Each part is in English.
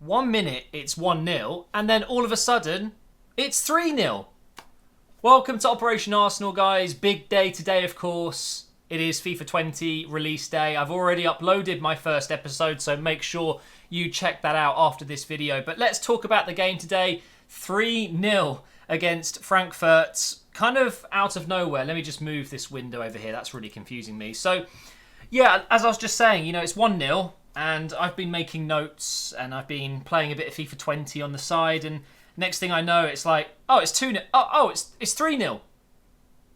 1 minute it's 1-0, and then all of a sudden it's 3-0. Welcome to Operation Arsenal, guys. Big day today, of course. It is FIFA 20 release day. I've already uploaded my first episode, so make sure you check that out after this video. But let's talk about the game today. 3-0 against Frankfurt. Kind of out of nowhere. Let me just move this window over here. That's really confusing me. So, yeah, as I was just saying, it's 1-0. And I've been making notes and I've been playing a bit of FIFA 20 on the side. And next thing I know, it's like, oh, it's 2-0. Oh, it's 3-0.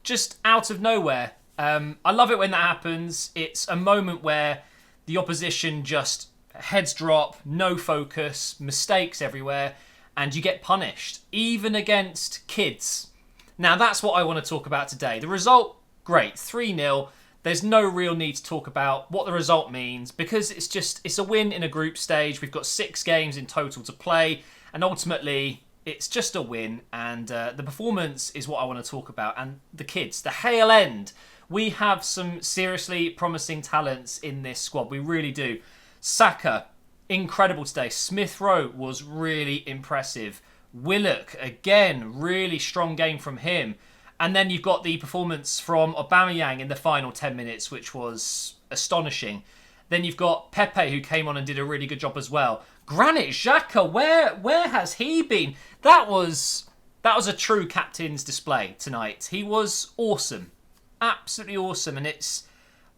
Just out of nowhere. I love it when that happens. It's a moment where the opposition just heads drop, no focus, mistakes everywhere, and you get punished, even against kids. Now, that's what I want to talk about today. The result, great, 3-0. There's no real need to talk about what the result means because it's a win in a group stage. We've got 6 games in total to play, and ultimately, it's just a win. And the performance is what I want to talk about. And the kids, the Hale End. We have some seriously promising talents in this squad. We really do. Saka, incredible today. Smith Rowe was really impressive. Willock, again, really strong game from him. And then you've got the performance from Aubameyang in the final 10 minutes, which was astonishing. Then you've got Pepe, who came on and did a really good job as well. Granit Xhaka, where has he been? That was a true captain's display tonight. He was awesome. Absolutely awesome. And it's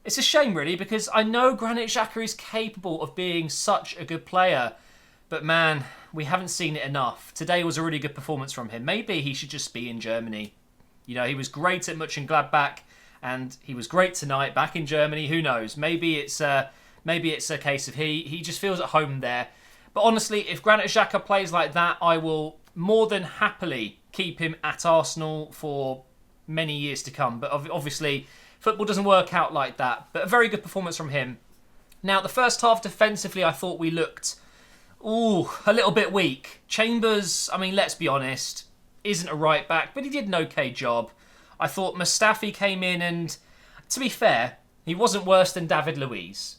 a shame, really, because I know Granit Xhaka is capable of being such a good player. But, man, we haven't seen it enough. Today was a really good performance from him. Maybe he should just be in Germany. He was great at Mönchengladbach, and he was great tonight back in Germany. Who knows? Maybe it's a case of he just feels at home there. But honestly, if Granit Xhaka plays like that, I will more than happily keep him at Arsenal for many years to come. But obviously, football doesn't work out like that. But a very good performance from him. Now, the first half defensively, I thought we looked a little bit weak. Chambers, let's be honest, isn't a right back, but he did an okay job. I thought Mustafi came in and, to be fair, he wasn't worse than David Luiz.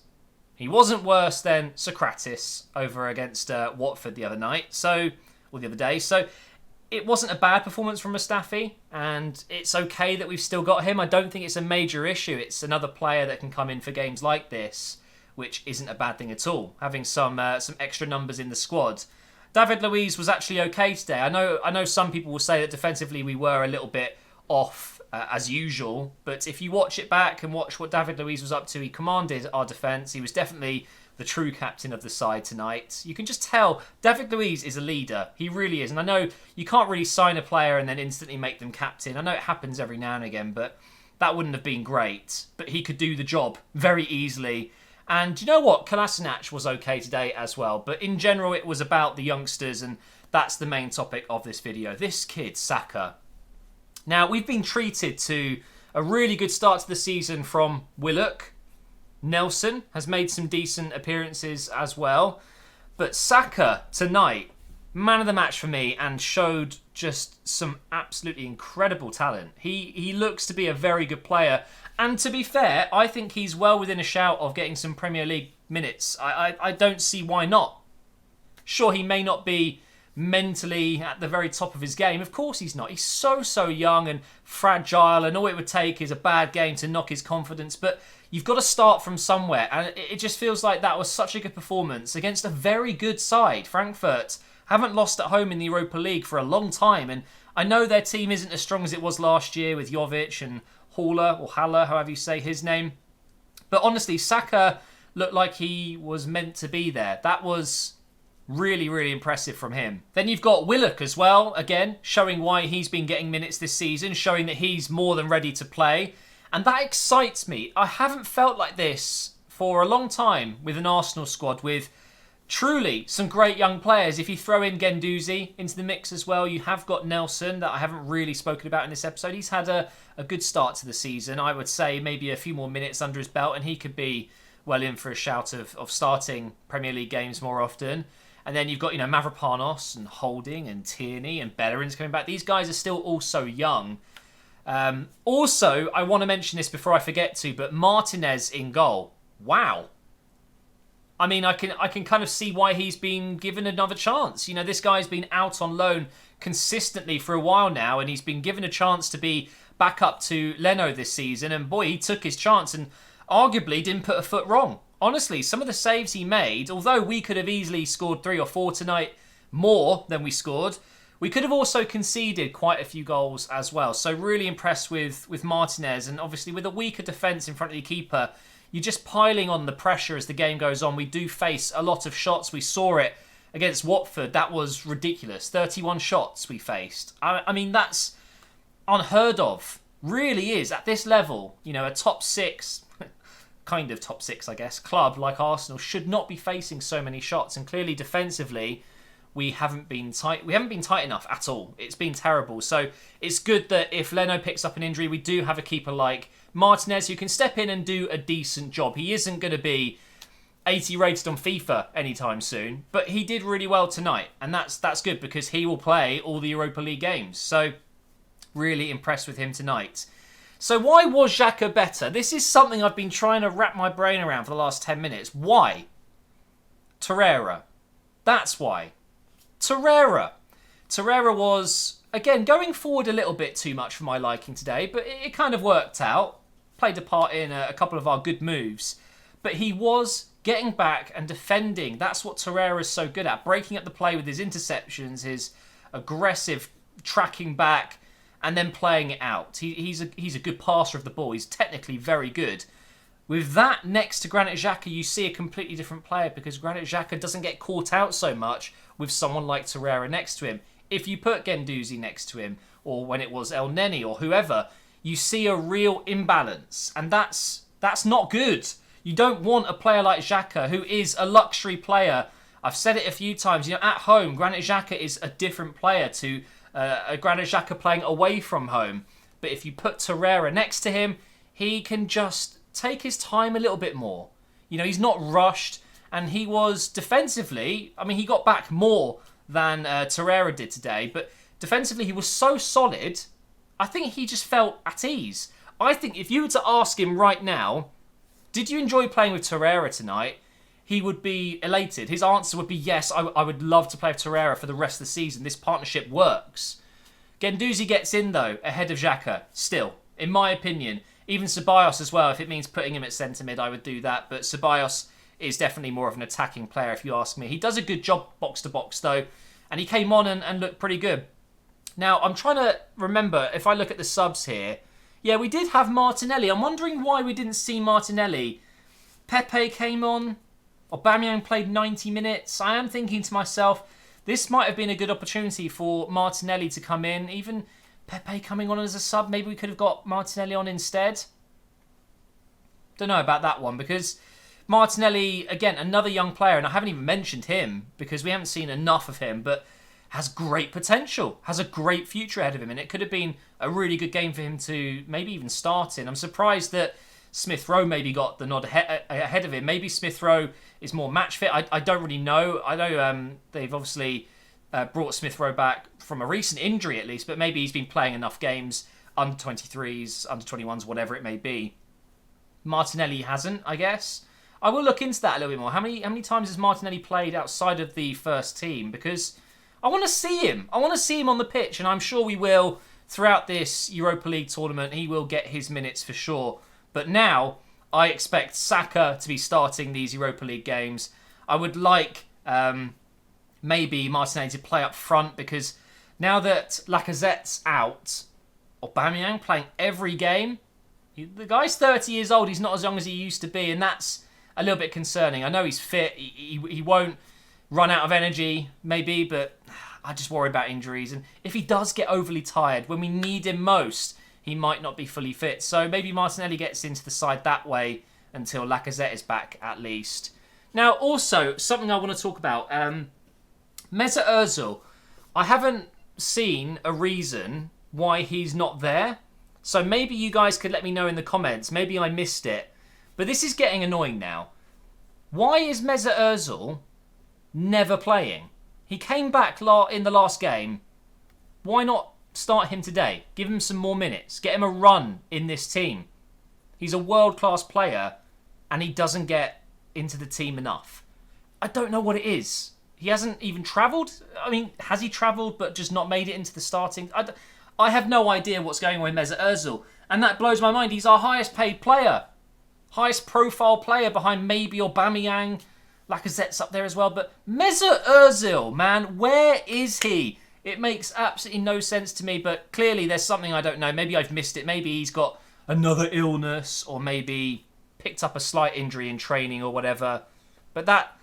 He wasn't worse than Socrates over against Watford the other day. So it wasn't a bad performance from Mustafi, and it's okay that we've still got him. I don't think it's a major issue. It's another player that can come in for games like this, which isn't a bad thing at all, having some extra numbers in the squad. David Luiz was actually okay today. I know some people will say that defensively we were a little bit off as usual, but if you watch it back and watch what David Luiz was up to, he commanded our defence. He was definitely the true captain of the side tonight. You can just tell David Luiz is a leader. He really is. And I know you can't really sign a player and then instantly make them captain. I know it happens every now and again, but that wouldn't have been great. But he could do the job very easily. And you know what? Kolasinac was okay today as well. But in general, it was about the youngsters, and that's the main topic of this video. This kid, Saka. Now, we've been treated to a really good start to the season from Willock. Nelson has made some decent appearances as well. But Saka tonight, man of the match for me, and showed just some absolutely incredible talent. He looks to be a very good player. And to be fair, I think he's well within a shout of getting some Premier League minutes. I don't see why not. Sure, he may not be mentally at the very top of his game. Of course he's not. He's so young and fragile, and all it would take is a bad game to knock his confidence. But you've got to start from somewhere, and it just feels like that was such a good performance against a very good side. Frankfurt haven't lost at home in the Europa League for a long time, and I know their team isn't as strong as it was last year with Jovic and Haller, however you say his name. But honestly, Saka looked like he was meant to be there. That was really, really impressive from him. Then you've got Willock as well, again, showing why he's been getting minutes this season, showing that he's more than ready to play. And that excites me. I haven't felt like this for a long time with an Arsenal squad, with truly some great young players. If you throw in Guendouzi into the mix as well, you have got Nelson, that I haven't really spoken about in this episode. He's had a good start to the season. I would say maybe a few more minutes under his belt, and he could be well in for a shout of starting Premier League games more often. And then you've got, Mavropanos and Holding and Tierney and Bellerin's coming back. These guys are still also young. Also, I want to mention this before I forget to, but Martinez in goal. Wow. I mean, I can kind of see why he's been given another chance. You know, this guy's been out on loan consistently for a while now, and he's been given a chance to be back up to Leno this season. And boy, he took his chance and arguably didn't put a foot wrong. Honestly, some of the saves he made, although we could have easily scored 3 or 4 tonight, more than we scored, we could have also conceded quite a few goals as well. So really impressed with Martinez, and obviously with a weaker defence in front of the keeper, you're just piling on the pressure as the game goes on. We do face a lot of shots. We saw it against Watford. That was ridiculous. 31 shots we faced. I mean, that's unheard of. Really is. At this level, you know, a top 6, kind of top 6, I guess, club like Arsenal should not be facing so many shots. And clearly defensively, we haven't been tight. We haven't been tight enough at all. It's been terrible. So it's good that if Leno picks up an injury, we do have a keeper like Martinez who can step in and do a decent job. He isn't going to be 80 rated on FIFA anytime soon, but he did really well tonight, and that's good because he will play all the Europa League games. So really impressed with him tonight. So why was Xhaka better? This is something I've been trying to wrap my brain around for the last 10 minutes. Why? Torreira. That's why. Torreira was, again, going forward a little bit too much for my liking today, but it kind of worked out. Played a part in a couple of our good moves. But he was getting back and defending. That's what Torreira is so good at. Breaking up the play with his interceptions, his aggressive tracking back, and then playing it out. He's a good passer of the ball. He's technically very good. With that next to Granit Xhaka, you see a completely different player because Granit Xhaka doesn't get caught out so much with someone like Torreira next to him. If you put Guendouzi next to him, or when it was El Neni or whoever, you see a real imbalance, and that's not good. You don't want a player like Xhaka, who is a luxury player. I've said it a few times. You know, at home, Granit Xhaka is a different player to a Granit Xhaka playing away from home. But if you put Torreira next to him, he can just take his time a little bit more. You know, he's not rushed, and he was defensively. I mean, he got back more than Torreira did today, but defensively he was so solid. I think he just felt at ease. I think if you were to ask him right now, did you enjoy playing with Torreira tonight? He would be elated. His answer would be yes, I would love to play with Torreira for the rest of the season. This partnership works. Guendouzi gets in, though, ahead of Xhaka, still, in my opinion. Even Ceballos as well. If it means putting him at centre mid, I would do that. But Ceballos is definitely more of an attacking player, if you ask me. He does a good job box-to-box, though. And he came on and looked pretty good. Now, I'm trying to remember, if I look at the subs here, yeah, we did have Martinelli. I'm wondering why we didn't see Martinelli. Pepe came on. Aubameyang played 90 minutes. I am thinking to myself, this might have been a good opportunity for Martinelli to come in. Even Pepe coming on as a sub, maybe we could have got Martinelli on instead. Don't know about that one, because Martinelli, again, another young player, and I haven't even mentioned him because we haven't seen enough of him, but has great potential, has a great future ahead of him, and it could have been a really good game for him to maybe even start in. I'm surprised that Smith Rowe maybe got the nod ahead of him. Maybe Smith Rowe is more match fit. I don't really know. I know they've obviously brought Smith Rowe back from a recent injury at least, but maybe he's been playing enough games, under 23s, under 21s, whatever it may be. Martinelli hasn't, I guess. I will look into that a little bit more. How many times has Martinelli played outside of the first team? Because I want to see him. I want to see him on the pitch, and I'm sure we will throughout this Europa League tournament. He will get his minutes for sure. But now, I expect Saka to be starting these Europa League games. I would like maybe Martinelli to play up front, because now that Lacazette's out, Aubameyang playing every game. The guy's 30 years old. He's not as young as he used to be, and that's a little bit concerning. I know he's fit. He won't run out of energy, maybe, but I just worry about injuries. And if he does get overly tired, when we need him most, he might not be fully fit. So maybe Martinelli gets into the side that way until Lacazette is back at least. Now, also, something I want to talk about. Mesut Ozil. I haven't seen a reason why he's not there. So maybe you guys could let me know in the comments. Maybe I missed it. But this is getting annoying now. Why is Mesut Ozil never playing? He came back in the last game. Why not start him today? Give him some more minutes. Get him a run in this team. He's a world-class player, and he doesn't get into the team enough. I don't know what it is. He hasn't even travelled. I mean, has he travelled but just not made it into the starting? I have no idea what's going on with Mesut Ozil. And that blows my mind. He's our highest paid player. Highest profile player behind maybe Aubameyang. Lacazette's up there as well. But Mesut Ozil, man, where is he? It makes absolutely no sense to me. But clearly there's something I don't know. Maybe I've missed it. Maybe he's got another illness. Or maybe picked up a slight injury in training or whatever. But that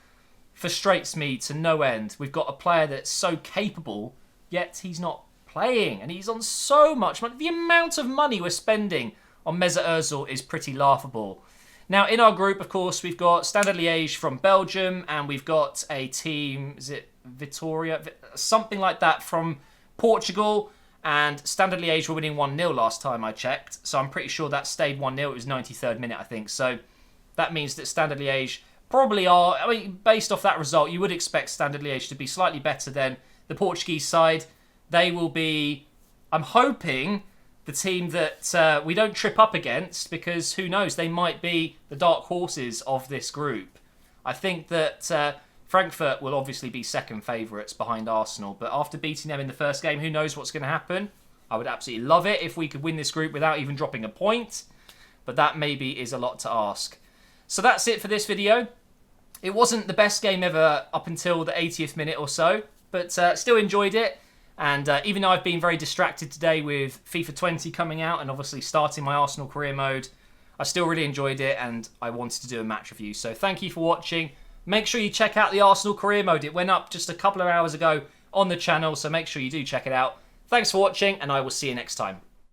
frustrates me to no end. We've got a player that's so capable, yet he's not playing. And he's on so much money. The amount of money we're spending on Mesut Ozil is pretty laughable. Now, in our group, of course, we've got Standard Liège from Belgium, and we've got a team, is it Vitoria? Something like that from Portugal, and Standard Liège were winning 1-0 last time I checked, so I'm pretty sure that stayed 1-0. It was 93rd minute, I think, so that means that Standard Liège probably are, I mean, based off that result, you would expect Standard Liège to be slightly better than the Portuguese side. They will be, I'm hoping, the team that we don't trip up against, because who knows, they might be the dark horses of this group. I think that Frankfurt will obviously be second favourites behind Arsenal, but after beating them in the first game, who knows what's going to happen. I would absolutely love it if we could win this group without even dropping a point, but that maybe is a lot to ask. So that's it for this video. It wasn't the best game ever up until the 80th minute or so, but still enjoyed it. And even though I've been very distracted today with FIFA 20 coming out and obviously starting my Arsenal career mode, I still really enjoyed it and I wanted to do a match review. So thank you for watching. Make sure you check out the Arsenal career mode. It went up just a couple of hours ago on the channel, so make sure you do check it out. Thanks for watching, and I will see you next time.